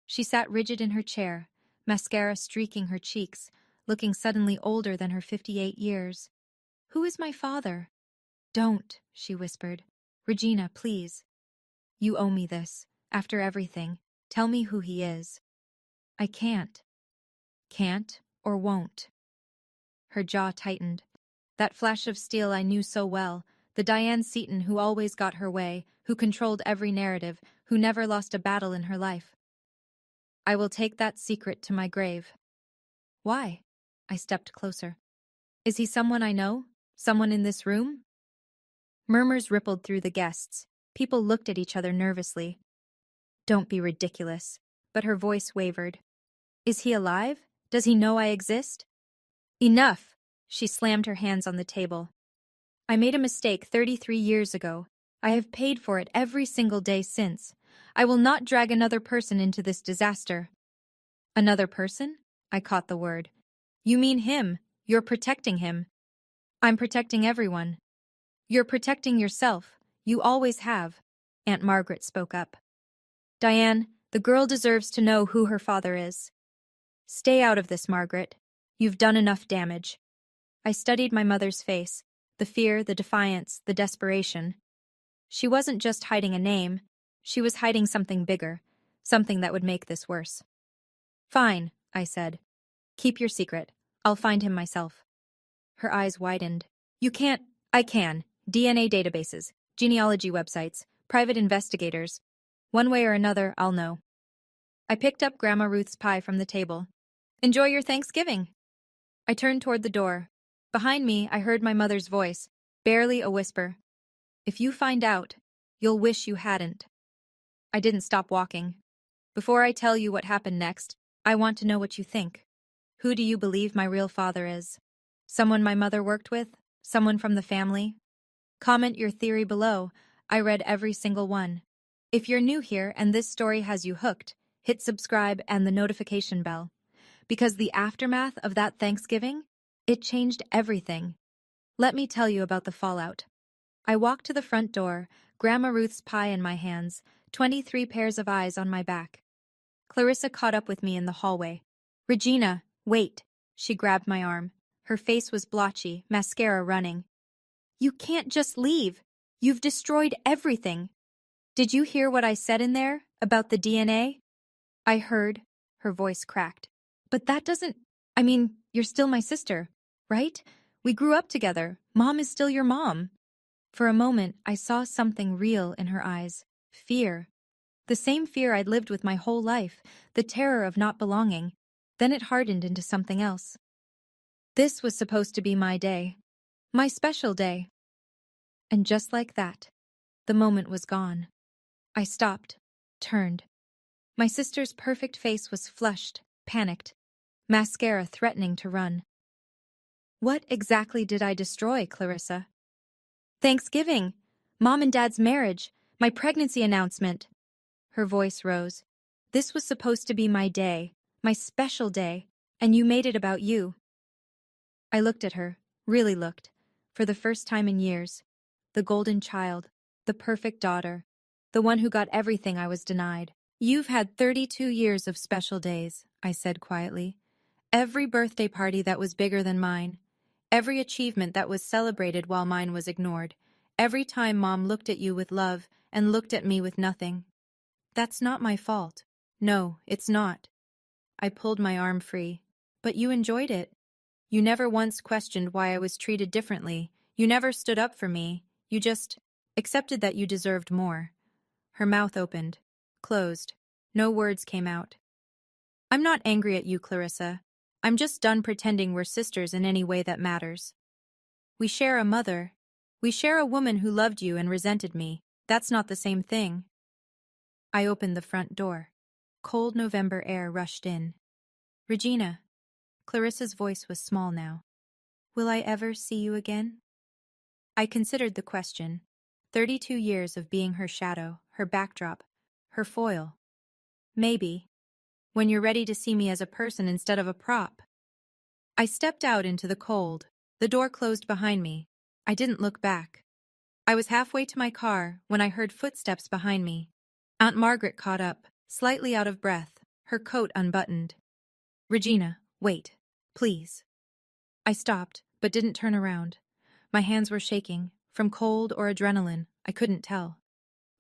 She sat rigid in her chair, mascara streaking her cheeks, looking suddenly older than her 58 years. Who is my father? Don't, she whispered. Regina, please. You owe me this. After everything, tell me who he is. I can't. Can't or won't. Her jaw tightened. That flash of steel I knew so well, the Diane Seaton who always got her way, who controlled every narrative, who never lost a battle in her life. I will take that secret to my grave. Why? I stepped closer. Is he someone I know? Someone in this room? Murmurs rippled through the guests. People looked at each other nervously. Don't be ridiculous. But her voice wavered. Is he alive? Does he know I exist? Enough! She slammed her hands on the table. I made a mistake 33 years ago. I have paid for it every single day since. I will not drag another person into this disaster. Another person? I caught the word. You mean him. You're protecting him. I'm protecting everyone. You're protecting yourself. You always have. Aunt Margaret spoke up. Diane, the girl deserves to know who her father is. Stay out of this, Margaret. You've done enough damage. I studied my mother's face, the fear, the defiance, the desperation. She wasn't just hiding a name, she was hiding something bigger, something that would make this worse. Fine, I said. Keep your secret. I'll find him myself. Her eyes widened. You can't. I can. DNA databases, genealogy websites, private investigators. One way or another, I'll know. I picked up Grandma Ruth's pie from the table. Enjoy your Thanksgiving. I turned toward the door. Behind me, I heard my mother's voice, barely a whisper. If you find out, you'll wish you hadn't. I didn't stop walking. Before I tell you what happened next, I want to know what you think. Who do you believe my real father is? Someone my mother worked with? Someone from the family? Comment your theory below. I read every single one. If you're new here and this story has you hooked, hit subscribe and the notification bell. Because the aftermath of that Thanksgiving, it changed everything. Let me tell you about the fallout. I walked to the front door, Grandma Ruth's pie in my hands, 23 pairs of eyes on my back. Clarissa caught up with me in the hallway. Regina, wait. She grabbed my arm. Her face was blotchy, mascara running. You can't just leave. You've destroyed everything. Did you hear what I said in there about the DNA? I heard. Her voice cracked. But that doesn't... you're still my sister, right? We grew up together. Mom is still your mom. For a moment, I saw something real in her eyes. Fear. The same fear I'd lived with my whole life, the terror of not belonging. Then it hardened into something else. This was supposed to be my day. My special day. And just like that, the moment was gone. I stopped, turned. My sister's perfect face was flushed, panicked, mascara threatening to run. What exactly did I destroy, Clarissa? Thanksgiving, Mom and Dad's marriage, my pregnancy announcement. Her voice rose. This was supposed to be my day, my special day, and you made it about you. I looked at her, really looked, for the first time in years. The golden child, the perfect daughter, the one who got everything I was denied. You've had 32 years of special days, I said quietly. Every birthday party that was bigger than mine. Every achievement that was celebrated while mine was ignored. Every time Mom looked at you with love and looked at me with nothing. That's not my fault. No, it's not. I pulled my arm free. But you enjoyed it. You never once questioned why I was treated differently. You never stood up for me. You just accepted that you deserved more. Her mouth opened, closed. No words came out. I'm not angry at you, Clarissa. I'm just done pretending we're sisters in any way that matters. We share a mother. We share a woman who loved you and resented me. That's not the same thing. I opened the front door. Cold November air rushed in. Regina. Clarissa's voice was small now. Will I ever see you again? I considered the question. 32 years of being her shadow, her backdrop, her foil. Maybe. When you're ready to see me as a person instead of a prop. I stepped out into the cold. The door closed behind me. I didn't look back. I was halfway to my car when I heard footsteps behind me. Aunt Margaret caught up, slightly out of breath, her coat unbuttoned. Regina, wait, please. I stopped, but didn't turn around. My hands were shaking, from cold or adrenaline, I couldn't tell.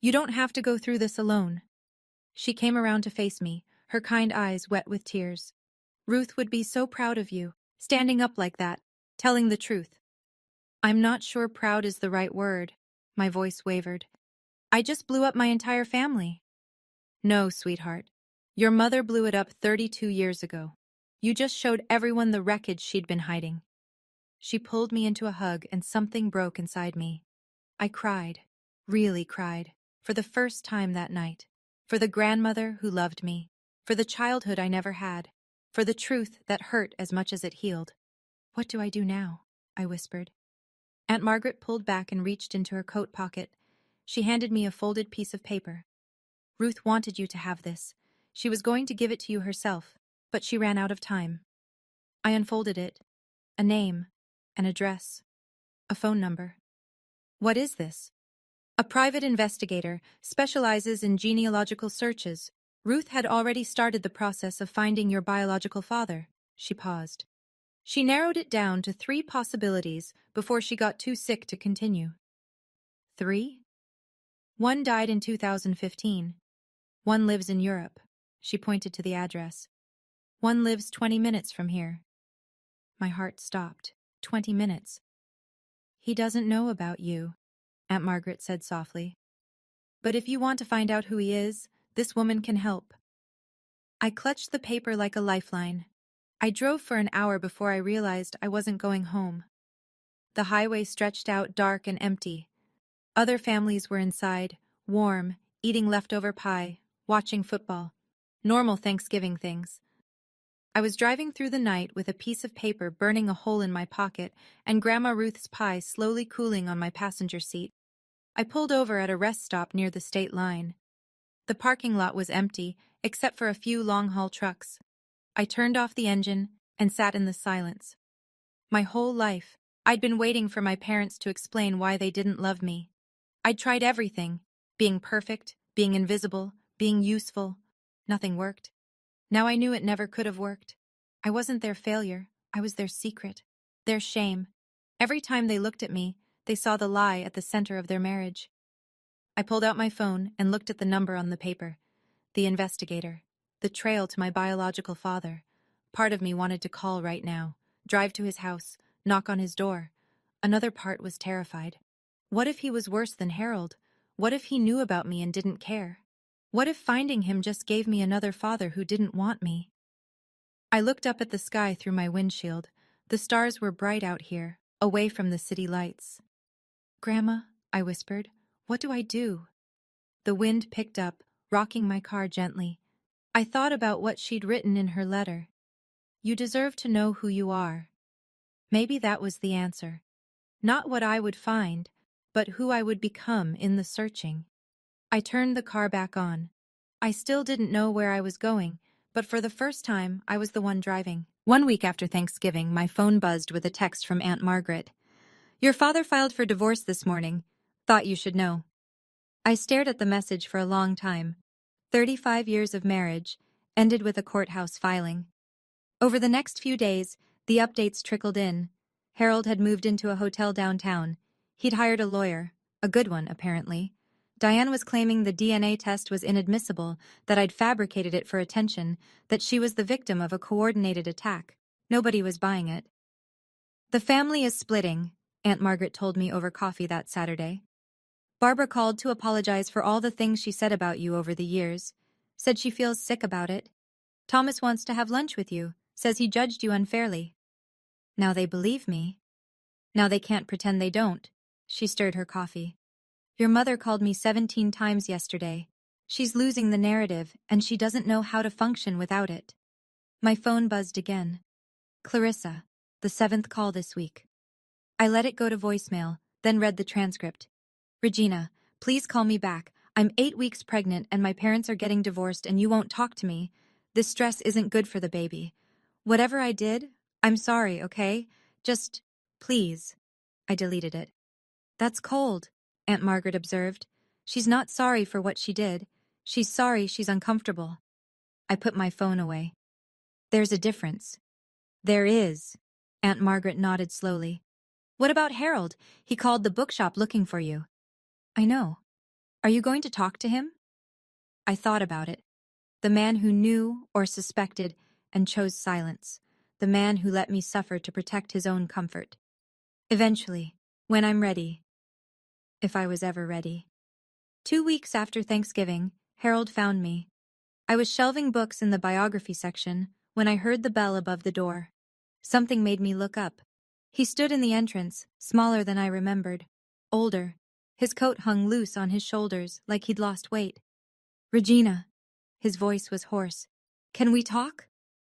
You don't have to go through this alone. She came around to face me, her kind eyes wet with tears. Ruth would be so proud of you, standing up like that, telling the truth. I'm not sure proud is the right word. My voice wavered. I just blew up my entire family. No, sweetheart. Your mother blew it up 32 years ago. You just showed everyone the wreckage she'd been hiding. She pulled me into a hug and something broke inside me. I cried, really cried, for the first time that night. For the grandmother who loved me. For the childhood I never had. For the truth that hurt as much as it healed. What do I do now? I whispered. Aunt Margaret pulled back and reached into her coat pocket. She handed me a folded piece of paper. Ruth wanted you to have this. She was going to give it to you herself, but she ran out of time. I unfolded it. A name, an address, a phone number. What is this? A private investigator specializes in genealogical searches. Ruth had already started the process of finding your biological father. She paused. She narrowed it down to 3 possibilities before she got too sick to continue. 3? One died in 2015. One lives in Europe. She pointed to the address. One lives 20 minutes from here. My heart stopped. 20 minutes. He doesn't know about you, Aunt Margaret said softly. But if you want to find out who he is, this woman can help. I clutched the paper like a lifeline. I drove for an hour before I realized I wasn't going home. The highway stretched out dark and empty. Other families were inside, warm, eating leftover pie, watching football. Normal Thanksgiving things. I was driving through the night with a piece of paper burning a hole in my pocket and Grandma Ruth's pie slowly cooling on my passenger seat. I pulled over at a rest stop near the state line. The parking lot was empty, except for a few long-haul trucks. I turned off the engine and sat in the silence. My whole life, I'd been waiting for my parents to explain why they didn't love me. I'd tried everything, being perfect, being invisible, being useful. Nothing worked. Now I knew it never could have worked. I wasn't their failure, I was their secret, their shame. Every time they looked at me, they saw the lie at the center of their marriage. I pulled out my phone and looked at the number on the paper. The investigator. The trail to my biological father. Part of me wanted to call right now, drive to his house, knock on his door. Another part was terrified. What if he was worse than Harold? What if he knew about me and didn't care? What if finding him just gave me another father who didn't want me? I looked up at the sky through my windshield. The stars were bright out here, away from the city lights. Grandma, I whispered, what do I do? The wind picked up, rocking my car gently. I thought about what she'd written in her letter. You deserve to know who you are. Maybe that was the answer. Not what I would find, but who I would become in the searching. I turned the car back on. I still didn't know where I was going, but for the first time, I was the one driving. 1 week after Thanksgiving, my phone buzzed with a text from Aunt Margaret. Your father filed for divorce this morning. Thought you should know. I stared at the message for a long time. 35 years of marriage, ended with a courthouse filing. Over the next few days, the updates trickled in. Harold had moved into a hotel downtown. He'd hired a lawyer, a good one, apparently. Diane was claiming the DNA test was inadmissible, that I'd fabricated it for attention, that she was the victim of a coordinated attack. Nobody was buying it. The family is splitting, Aunt Margaret told me over coffee that Saturday. Barbara called to apologize for all the things she said about you over the years. Said she feels sick about it. Thomas wants to have lunch with you, says he judged you unfairly. Now they believe me. Now they can't pretend they don't. She stirred her coffee. Your mother called me 17 times yesterday. She's losing the narrative, and she doesn't know how to function without it. My phone buzzed again. Clarissa, the 7th call this week. I let it go to voicemail, then read the transcript. Regina, please call me back. I'm 8 weeks pregnant and my parents are getting divorced and you won't talk to me. This stress isn't good for the baby. Whatever I did, I'm sorry, okay? Just, please. I deleted it. That's cold, Aunt Margaret observed. She's not sorry for what she did. She's sorry she's uncomfortable. I put my phone away. There's a difference. There is. Aunt Margaret nodded slowly. What about Harold? He called the bookshop looking for you. I know. Are you going to talk to him? I thought about it. The man who knew or suspected and chose silence. The man who let me suffer to protect his own comfort. Eventually, when I'm ready. If I was ever ready. 2 weeks after Thanksgiving, Harold found me. I was shelving books in the biography section when I heard the bell above the door. Something made me look up. He stood in the entrance, smaller than I remembered. Older. His coat hung loose on his shoulders like he'd lost weight. Regina. His voice was hoarse. Can we talk?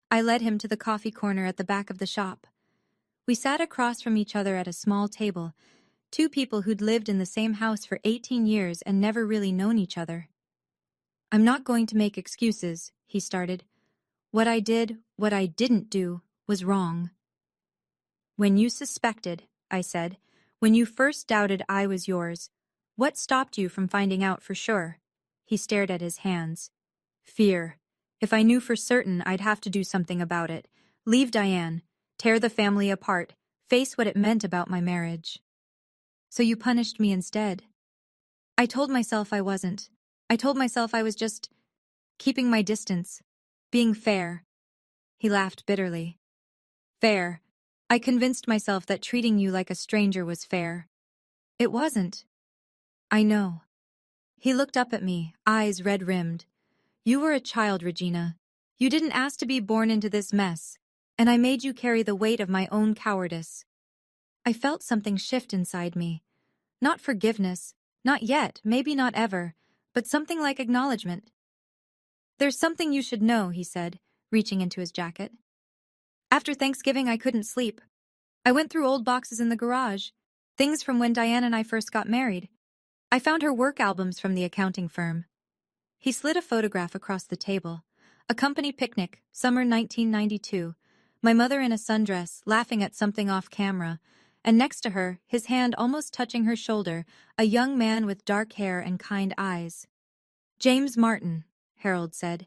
I led him to the coffee corner at the back of the shop. We sat across from each other at a small table, Two people who'd lived in the same house for 18 years and never really known each other. "I'm not going to make excuses," he started. "What I did, what I didn't do, was wrong." "When you suspected," I said, "when you first doubted I was yours, what stopped you from finding out for sure?" He stared at his hands. "Fear. If I knew for certain, I'd have to do something about it. Leave Diane, tear the family apart, face what it meant about my marriage." "So you punished me instead." I told myself I wasn't. I told myself I was just keeping my distance, being fair." He laughed bitterly. "Fair. I convinced myself that treating you like a stranger was fair. It wasn't." "I know." He looked up at me, eyes red-rimmed. "You were a child, Regina. You didn't ask to be born into this mess, and I made you carry the weight of my own cowardice." I felt something shift inside me. Not forgiveness, not yet, maybe not ever, but something like acknowledgement. "There's something you should know," he said, reaching into his jacket. "After Thanksgiving, I couldn't sleep. I went through old boxes in the garage, things from when Diane and I first got married. I found her work albums from the accounting firm." He slid a photograph across the table. A company picnic, summer 1992. My mother in a sundress, laughing at something off camera, and next to her, his hand almost touching her shoulder, a young man with dark hair and kind eyes. "James Martin," Harold said.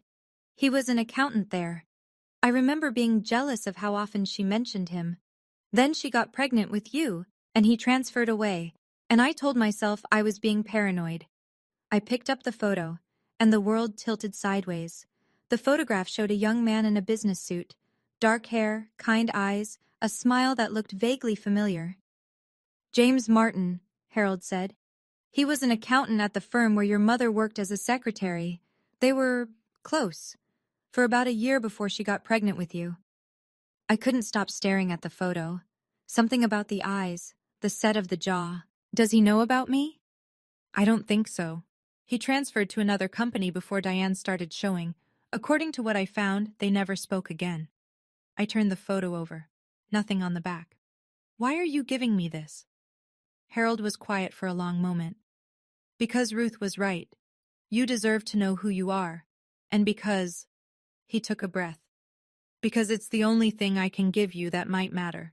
"He was an accountant there. I remember being jealous of how often she mentioned him. Then she got pregnant with you, and he transferred away, and I told myself I was being paranoid." I picked up the photo, and the world tilted sideways. The photograph showed a young man in a business suit, dark hair, kind eyes, a smile that looked vaguely familiar. "James Martin," Harold said. "He was an accountant at the firm where your mother worked as a secretary. They were close for about a year before she got pregnant with you." I couldn't stop staring at the photo. Something about the eyes, the set of the jaw. "Does he know about me?" "I don't think so. He transferred to another company before Diane started showing. According to what I found, they never spoke again." I turned the photo over. Nothing on the back. "Why are you giving me this?" Harold was quiet for a long moment. "Because Ruth was right. You deserve to know who you are. And because—" He took a breath. "Because it's the only thing I can give you that might matter."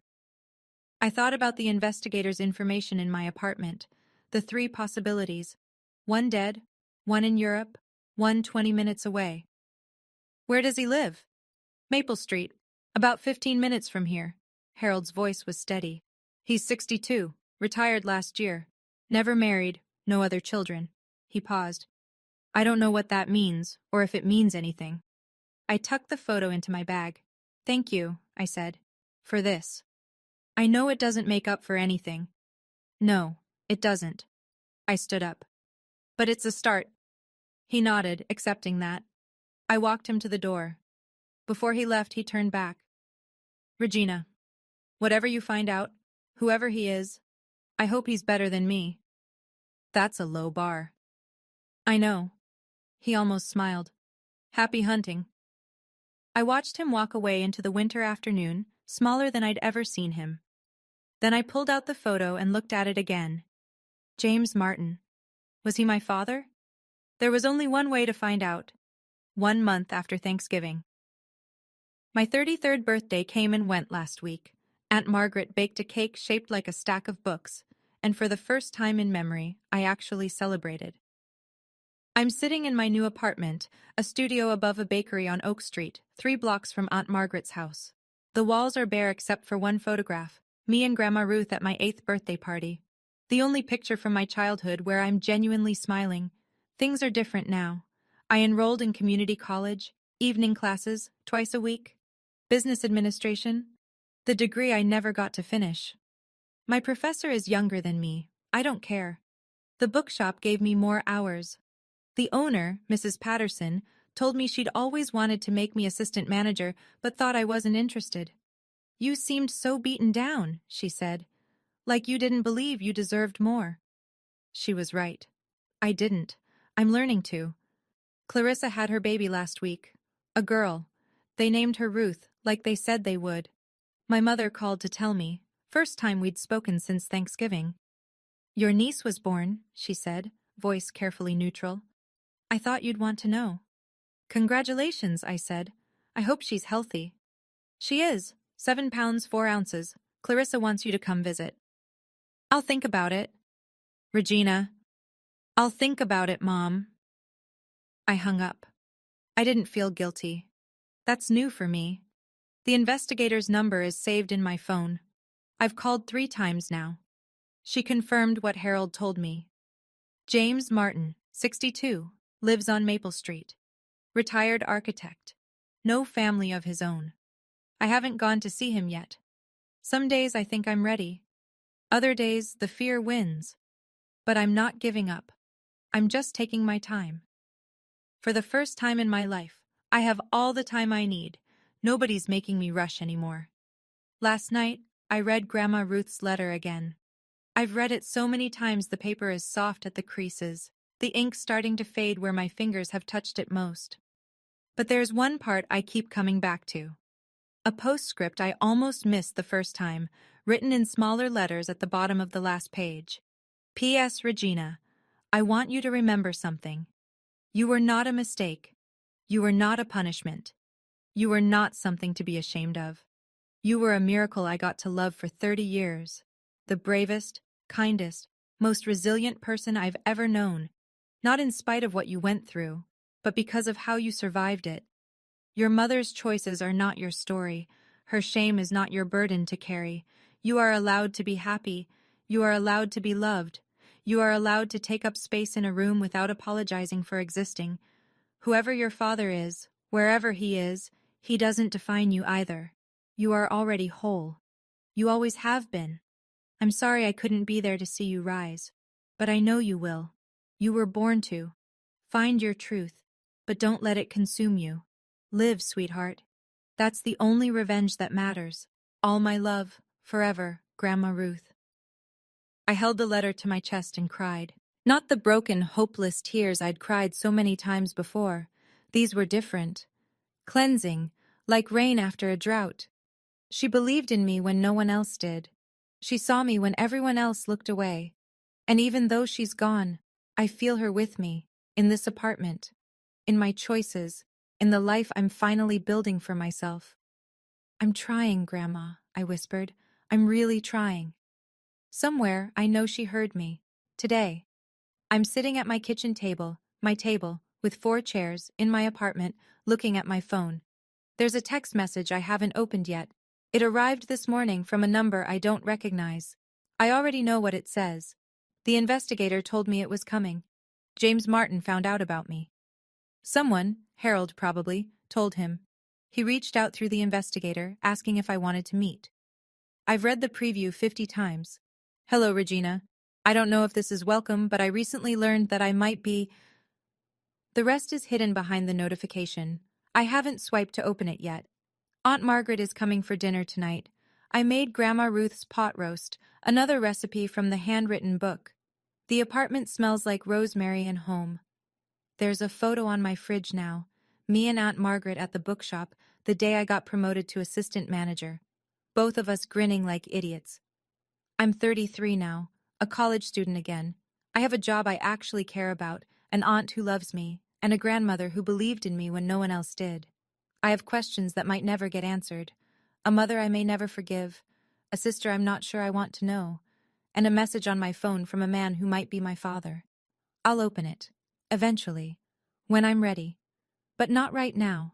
I thought about the investigator's information in my apartment. The three possibilities. One dead, one in Europe, one 20 minutes away. "Where does he live?" "Maple Street. About 15 minutes from here." Harold's voice was steady. "He's 62, retired last year. Never married, no other children." He paused. "I don't know what that means, or if it means anything." I tucked the photo into my bag. "Thank you," I said, "for this. I know it doesn't make up for anything." "No, it doesn't." I stood up. "But it's a start." He nodded, accepting that. I walked him to the door. Before he left, he turned back. "Regina, whatever you find out, whoever he is, I hope he's better than me." That's a low bar. "I know." He almost smiled. "Happy hunting." I watched him walk away into the winter afternoon, smaller than I'd ever seen him. Then I pulled out the photo and looked at it again. James Martin. Was he my father? There was only one way to find out. 1 month after Thanksgiving. My 33rd birthday came and went last week. Aunt Margaret baked a cake shaped like a stack of books, and for the first time in memory, I actually celebrated. I'm sitting in my new apartment, a studio above a bakery on Oak Street, 3 blocks from Aunt Margaret's house. The walls are bare except for one photograph, me and Grandma Ruth at my 8th birthday party. The only picture from my childhood where I'm genuinely smiling. Things are different now. I enrolled in community college, evening classes, twice a week. Business administration. The degree I never got to finish. My professor is younger than me. I don't care. The bookshop gave me more hours. The owner, Mrs. Patterson, told me she'd always wanted to make me assistant manager but thought I wasn't interested. "You seemed so beaten down," she said. "Like you didn't believe you deserved more." She was right. I didn't. I'm learning to. Clarissa had her baby last week. A girl. They named her Ruth, like they said they would. My mother called to tell me. First time we'd spoken since Thanksgiving. Your niece was born, she said, voice carefully neutral. I thought you'd want to know. Congratulations, I said. I hope she's healthy. She is. 7 pounds 4 ounces. Clarissa wants you to come visit. I'll think about it. Regina. I'll think about it, Mom. I hung up. I didn't feel guilty. That's new for me. The investigator's number is saved in my phone. I've called 3 times now. She confirmed what Harold told me. James Martin, 62, lives on Maple Street. Retired architect. No family of his own. I haven't gone to see him yet. Some days I think I'm ready. Other days the fear wins. But I'm not giving up. I'm just taking my time. For the first time in my life, I have all the time I need. Nobody's making me rush anymore. Last night, I read Grandma Ruth's letter again. I've read it so many times the paper is soft at the creases, the ink starting to fade where my fingers have touched it most. But there's one part I keep coming back to. A postscript I almost missed the first time, written in smaller letters at the bottom of the last page. P.S. Regina, I want you to remember something. You were not a mistake. You were not a punishment. You were not something to be ashamed of. You were a miracle I got to love for 30 years. The bravest, kindest, most resilient person I've ever known. Not in spite of what you went through, but because of how you survived it. Your mother's choices are not your story. Her shame is not your burden to carry. You are allowed to be happy. You are allowed to be loved. You are allowed to take up space in a room without apologizing for existing. Whoever your father is, wherever he is, he doesn't define you either. You are already whole. You always have been. I'm sorry I couldn't be there to see you rise. But I know you will. You were born to. Find your truth, but don't let it consume you. Live, sweetheart. That's the only revenge that matters. All my love, forever, Grandma Ruth. I held the letter to my chest and cried. Not the broken, hopeless tears I'd cried so many times before. These were different. Cleansing, like rain after a drought. She believed in me when no one else did. She saw me when everyone else looked away. And even though she's gone, I feel her with me, in this apartment, in my choices, in the life I'm finally building for myself. I'm trying, Grandma, I whispered. I'm really trying. Somewhere, I know she heard me. Today. I'm sitting at my kitchen table, with 4 chairs, in my apartment, looking at my phone. There's a text message I haven't opened yet. It arrived this morning from a number I don't recognize. I already know what it says. The investigator told me it was coming. James Martin found out about me. Someone, Harold probably, told him. He reached out through the investigator, asking if I wanted to meet. I've read the preview 50 times. Hello, Regina. I don't know if this is welcome, but I recently learned that I might be... The rest is hidden behind the notification. I haven't swiped to open it yet. Aunt Margaret is coming for dinner tonight. I made Grandma Ruth's pot roast, another recipe from the handwritten book. The apartment smells like rosemary and home. There's a photo on my fridge now. Me and Aunt Margaret at the bookshop, the day I got promoted to assistant manager. Both of us grinning like idiots. I'm 33 now, a college student again. I have a job I actually care about, an aunt who loves me, and a grandmother who believed in me when no one else did. I have questions that might never get answered, a mother I may never forgive, a sister I'm not sure I want to know, and a message on my phone from a man who might be my father. I'll open it, eventually, when I'm ready. But not right now.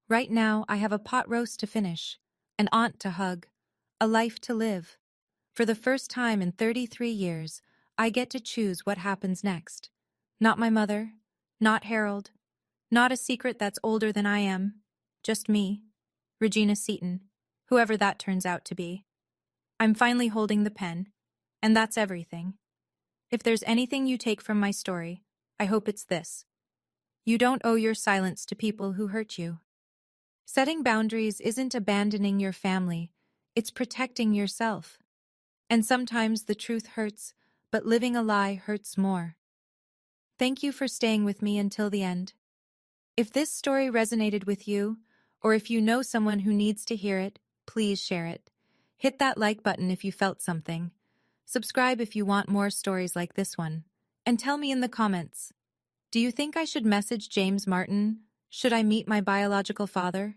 Right now, I have a pot roast to finish, an aunt to hug, a life to live. For the first time in 33 years, I get to choose what happens next. Not my mother, not Harold, not a secret that's older than I am. Just me, Regina Seaton, whoever that turns out to be. I'm finally holding the pen, and that's everything. If there's anything you take from my story, I hope it's this. You don't owe your silence to people who hurt you. Setting boundaries isn't abandoning your family, it's protecting yourself. And sometimes the truth hurts, but living a lie hurts more. Thank you for staying with me until the end. If this story resonated with you, or if you know someone who needs to hear it, please share it. Hit that like button if you felt something. Subscribe if you want more stories like this one. And tell me in the comments, do you think I should message James Martin? Should I meet my biological father?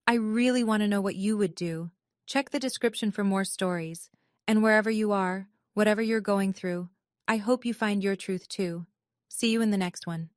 I really want to know what you would do. Check the description for more stories. And wherever you are, whatever you're going through, I hope you find your truth too. See you in the next one.